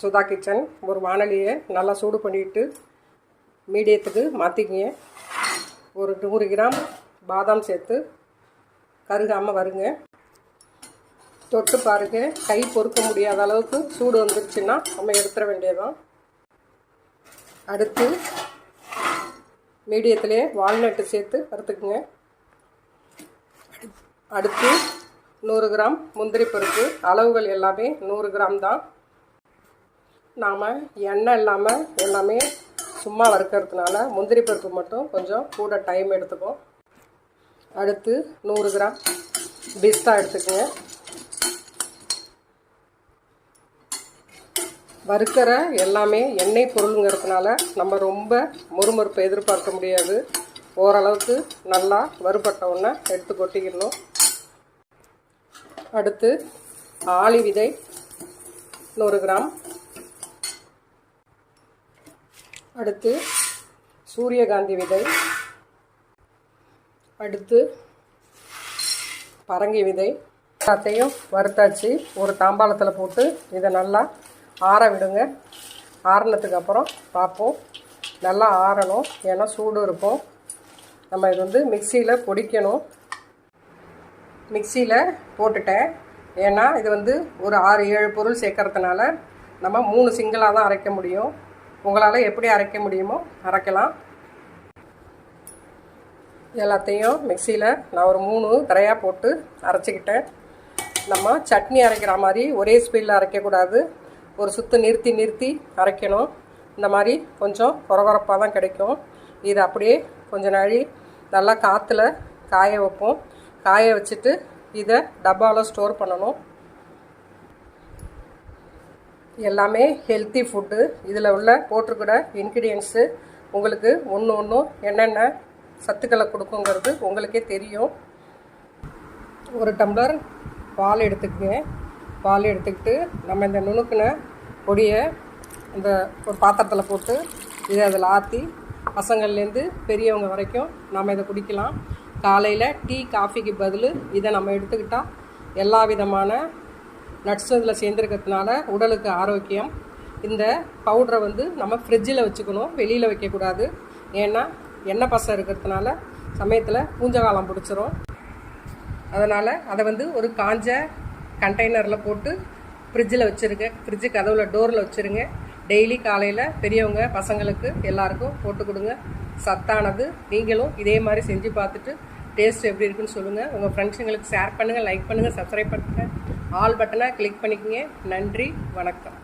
Sudha kitchen. ஒரு வானலியை நல்லா சூடு பண்ணிவிட்டு மீடியத்துக்கு மாற்றிக்கிங்க. ஒரு 100 கிராம் பாதாம் சேர்த்து கருகாமல் வருங்க. தொட்டு பாருங்க, கை பொறுக்க முடியாத அளவுக்கு சூடு வந்துருச்சுன்னா நம்ம எடுத்துட வேண்டியதான். அடுத்து மீடியத்திலே வால்நட்டு சேர்த்து வறுத்துக்குங்க. அடுத்து 100 கிராம் முந்திரி பருப்பு. அளவுகள் எல்லாமே 100 கிராம் தான். நாம் எண்ணெய் இல்லாமல் எல்லாமே சும்மா வறுக்கிறதுனால முந்திரி பருப்பு மட்டும் கொஞ்சம் கூட டைம் எடுத்துக்கும். அடுத்து 100 கிராம் பிஸ்தா எடுத்துக்கோங்க. வறுக்கிற எல்லாமே எண்ணெய் பொருளுங்கிறதுனால நம்ம ரொம்ப மொறுமொறுப்பை எதிர்பார்க்க முடியாது. ஓரளவுக்கு நல்லா வறுபட்ட உடனே எடுத்து கொட்டிக்கணும். அடுத்து ஆளி விதை 100 கிராம். அடுத்து சூரியகாந்தி விதை. அடுத்து பரங்கி விதை. எல்லாத்தையும் வறுத்தாச்சு. ஒரு தாம்பாளத்தில் போட்டு இதை நல்லா ஆற விடுங்க. ஆறினதுக்கு அப்புறம் பார்ப்போம். நல்லா ஆறணும், ஏன்னா சூடு இருக்கும். நம்ம இது வந்து மிக்சியில் பொடிக்கணும். மிக்சியில் போட்டுட்டேன், ஏன்னா இது வந்து ஒரு 6-7 பொருள் சேர்க்கறதுனால நம்ம 3 சிங்கிளாக தான் அரைக்க முடியும். உங்களால் எப்படி அரைக்க முடியுமோ அரைக்கலாம். எல்லாத்தையும் மிக்சியில் நான் ஒரு 3 தரையாக போட்டு அரைச்சிக்கிட்டேன். நம்ம சட்னி அரைக்கிற மாதிரி ஒரே ஸ்பீடில் அரைக்கக்கூடாது. ஒரு சுற்று நிறுத்தி அரைக்கணும். இந்த மாதிரி கொஞ்சம் கொரகொரப்பாக தான் கிடைக்கும். இது அப்படியே கொஞ்ச நாளி நல்லா காற்றுல காய வைப்போம். காய வச்சுட்டு இதை டப்பாவில் ஸ்டோர் பண்ணணும். எல்லாமே ஹெல்த்தி ஃபுட்டு. இதில் உள்ள போட்டிருக்கிற இன்க்ரீடியன்ஸு உங்களுக்கு ஒன்று என்னென்ன சத்துக்களை கொடுக்குங்கிறது உங்களுக்கே தெரியும். ஒரு டம்ளர் பால் எடுத்துக்கங்க. பால் எடுத்துக்கிட்டு நம்ம இந்த நுணுக்கின பொடியை இந்த ஒரு பாத்திரத்தில் போட்டு இதை அதில் ஆற்றி பசங்கள்லேருந்து பெரியவங்க வரைக்கும் நம்ம இதை குடிக்கலாம். காலையில் டீ காஃபிக்கு பதில் இதை நம்ம எடுத்துக்கிட்டால் எல்லா விதமான நட்ஸும் இதில் சேர்ந்துருக்கிறதுனால உடலுக்கு ஆரோக்கியம். இந்த பவுடரை வந்து நம்ம ஃப்ரிட்ஜில் வச்சுக்கணும், வெளியில் வைக்கக்கூடாது. ஏன்னா எண்ணெய் பசை இருக்கிறதுனால சமயத்தில் பூஞ்சகாலம் பிடிச்சிரும். அதனால் அதை வந்து ஒரு காஞ்ச கண்டெய்னரில் போட்டு ஃப்ரிட்ஜில் வச்சுருங்க. ஃப்ரிட்ஜு கதவில் டோரில் வச்சுருங்க. டெய்லி காலையில் பெரியவங்க பசங்களுக்கு எல்லாருக்கும் போட்டு கொடுங்க. சத்தானது. நீங்களும் இதே மாதிரி செஞ்சு பார்த்துட்டு டேஸ்ட் எப்படி இருக்குன்னு சொல்லுங்கள். உங்கள் ஃப்ரெண்ட்ஸுங்களுக்கு ஷேர் பண்ணுங்கள், லைக் பண்ணுங்கள், சப்ஸ்கிரைப் பண்ணுங்கள், ஆல் பட்டனை கிளிக் பண்ணிக்கோங்க. நன்றி, வணக்கம்.